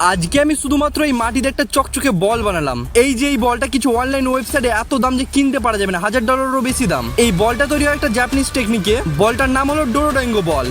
আজকে আমি শুধুমাত্র এই মাটিতে একটা চকচকে বল বানালাম। এই যে এই বলটা কিছু অনলাইন ওয়েবসাইটে এত দাম যে কিনতে পারা যাবে না, $1000 বেশি দাম। এই বলটা তৈরি হয় একটা জাপানিজ টেকনিকে। বলটার নাম হলো ডোরোডাঙ্গো বল।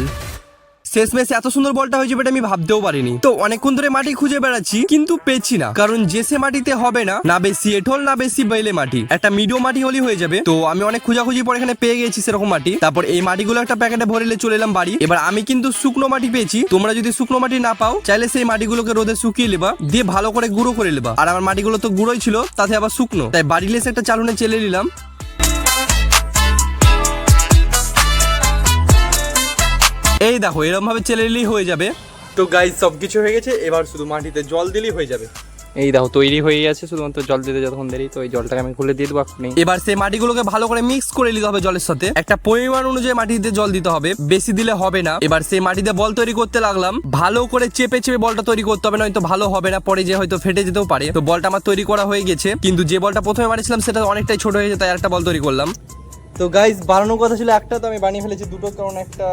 শেষমেশ এত সুন্দর বলটা হয়েছে এটা আমি ভাবতেও পারিনি। তো অনেকক্ষণ ধরে মাটি খুঁজে বেড়াচ্ছি কিন্তু পেয়েছি না, কারণ যে সে মাটিতে হবে না, না বেশি এঁঠল না বেশি বেলে মাটি, একটা মিডিয়াম মাটি হলেই হয়ে যাবে। তো আমি অনেক খোঁজাখুঁজি পর এখানে পেয়ে গেছি সেরকম মাটি। তারপর এই মাটিগুলো একটা প্যাকেটে ভরে চলে এলাম বাড়ি। এবার আমি কিন্তু শুকনো মাটি পেয়েছি। তোমরা যদি শুকনো মাটি না পাও চাইলে সেই মাটিগুলোকে রোদে শুকিয়ে নেবা, দিয়ে ভালো করে গুঁড়ো করে নেবা। আর আমার মাটিগুলো তো গুঁড়োই ছিল, তাতে আবার শুকনো, তাই বাড়ি লেসে একটা চালুনে চেলে নিলাম। এই দেখো এরকম ভাবে চেলে নিলেই হয়ে যাবে। তো গাইস সবকিছু হয়ে গেছে, এবার শুধু মাটিতে জল দিলেই হয়ে যাবে। এই দেখো তৈরি হয়ে গেছে, শুধুমাত্র জল দিতে যতক্ষণ দেরি। তো এই জলটাকে আমি খুলে দিয়ে দেবো এখনই। এবার সেই মাটিগুলোকে ভালো করে মিক্স করে নিতে হবে জলের সাথে। একটা পরিমাণ অনুযায়ী মাটিতে জল দিতে হবে, বেশি দিলে হবে না। এবার সেই মাটিতে বল তৈরি করতে লাগলাম। ভালো করে চেপে চেপে বলটা তৈরি করতে হবে, নয়তো ভালো হবে না, পরে যে হয়তো ফেটে যেতেও পারে। তো বলটা আমার তৈরি করা হয়ে গেছে, কিন্তু যে বলটা প্রথমে মারিছিলাম সেটা অনেকটাই ছোট হয়েছে, তাই একটা বল তৈরি করলাম। তো গাইস বানানোর কথা ছিল একটা, তো আমি বানিয়ে ফেলেছি দুটো, কারণ একটা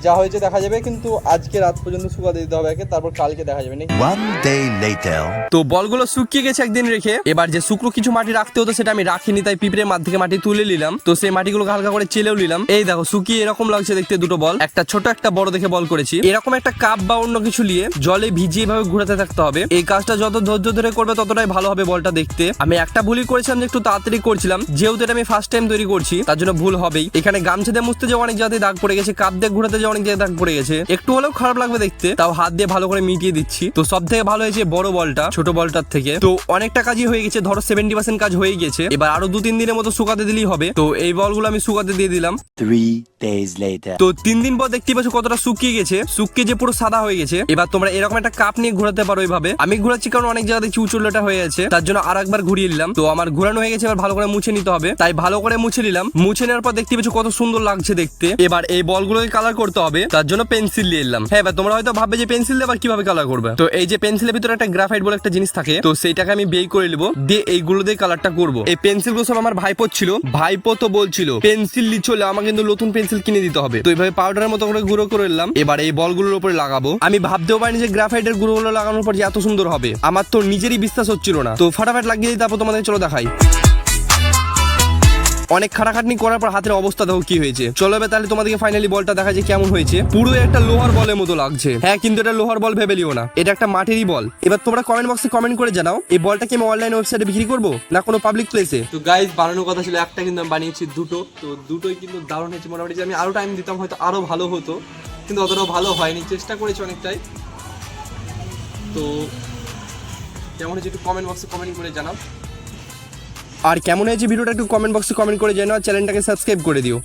যা হয়েছে দেখা যাবে, কিন্তু আজকে রাত পর্যন্ত শুকাতে দিতে হবে একে, তারপর কালকে দেখা যাবে। One day later. তো বলগুলো শুকিয়ে গেছে একদিন রেখে। এবার যে শুকনো কিছু মাটি রাখতে হতো সেটা আমি রাখিনি, তাই পিঁপড়ের মাঠ থেকে মাটি তুলে নিলাম। তো সেই মাটিগুলোকে হালকা করে চেলেও নিলাম। এই দেখো শুকিয়ে এরকম লাগছে দেখতে দুটো বল, একটা ছোট একটা বড় দেখে বল করেছি। এরকম একটা কাপ বা অন্য কিছু নিয়ে জলে ভিজিয়ে এভাবে ঘুরাতে থাকতে হবে। এই কাজটা যত ধৈর্য ধরে করবে ততটাই ভালো হবে বলটা দেখতে। আমি একটা ভুলই করেছিলাম যে একটু তাড়াতাড়ি করছিলাম, যেহেতু এটা আমি ফার্স্ট টাইম তৈরি করছি তার জন্য ভুল হবেই। এখানে গামছা দিয়ে মুছতে যাওয়া অনেক জায়গায় দাগ পড়ে গেছে, কাপ দিয়ে ঘুরাতে যাওয়া অনেক জায়গায় দাগ পড়ে গেছে, একটু হলেও খারাপ লাগবে দেখতে, তাও হাত দিয়ে ভালো করে মিটিয়ে দিচ্ছি। তো সব থেকে ভালো হয়েছে বড় বলটা ছোট বলটার থেকে। তো অনেকটা কাজই হয়ে গেছে, ধরো 70% কাজ হয়ে গেছে। এবার আরো 2-3 দিনের মতো শুকাতে দিলেই হবে। তো এই বলগুলো আমি শুকাতে দিয়ে দিলাম। 3 days later. তো 3 দিন পর দেখতে পাচ্ছ কতটা শুকিয়ে গেছে, শুকিয়ে যে পুরো সাদা হয়ে গেছে। এবার তোমরা এরকম একটা কাপ নিয়ে ঘোরাতে পারো এইভাবে। আমি ঘোরাচ্ছি কারণ অনেক জায়গায় দেখছি উঁচুলোটা হয়ে আছে, তার জন্য আর একবার ঘুরিয়ে নিলাম। তো আমার ঘোরানো হয়ে গেছে, এবার ভালো করে মুছে নিতে হবে, তাই ভালো করে মুছে নিলাম। মুছে নেওয়ার পর দেখতে পাচ্ছ কত সুন্দর লাগছে দেখতে। এবার এই বলগুলোকে কালার করতে হবে, তার জন্য পেন্সিল নিয়ে এলাম। হ্যাঁ এবার তোমরা হয়তো ভাববে যে পেন্সিল দিয়ে আবার কিভাবে কালার করবে। তো এই যে পেন্সিলের ভিতরে একটা গ্রাফাইট বলে একটা জিনিস থাকে, তো সেইটাকে আমি বের করে নেবো, দিয়ে এইগুলো দিয়ে কালারটা করবো। এই পেন্সিল গুলো সব আমার ভাইপো ছিল, ভাইপো তো বলছিল পেন্সিল নিচলে আমাকে কিন্তু নতুন পেন্সিল কিনে দিতে হবে। তো এইভাবে পাউডারের মতো করে গুঁড়ো করে নিলাম। এবার এই বলগুলোর উপরে লাগাবো। আমি ভাবতেও পারিনি যে গ্রাফাইটের গুঁড়োগুলো লাগানোর পর যে এত সুন্দর হবে, আমার তো নিজেরই বিশ্বাস হচ্ছিল না। তো ফাটাফাট লাগিয়ে দিই, তারপর তোমাদের চলো দেখাই। অনেক খাটাখাটনি করার পর হাতের অবস্থা দেখো কি হয়েছে। চলো এবার তাহলে তোমাদেরকে ফাইনালি বলটা দেখা যায় কেমন হয়েছে। পুরো একটা লোহার বলের মতো লাগছে। হ্যাঁ কিন্তু এটা লোহার বল ভেবে লিও না, এটা একটা মাটিরই বল। এবার তোমরা কমেন্ট বক্সে কমেন্ট করে জানাও এই বলটা কি আমি অনলাইন ওয়েবসাইটে বিক্রি করবো না কোনো পাবলিক প্লেসে। তো গাইস বানানোর কথা ছিল একটা, কিন্তু আমি বানিয়েছি দুটো। তো দুটোই কিন্তু দারুণ হয়েছে। মোটামুটি যে আমি আরো টাইম দিতাম হয়তো আরো ভালো হতো, কিন্তু অতটাও ভালো হয়নি। চেষ্টা করেছি অনেকটাই। তো কেমন হয়েছে একটু কমেন্ট বক্সে কমেন্ট করে জানাও। আর কেমন হয়েছে ভিডিওটা একটু কমেন্ট বক্সে কমেন্ট করে জানাও। চ্যানেলটাকে সাবস্ক্রাইব করে দিও।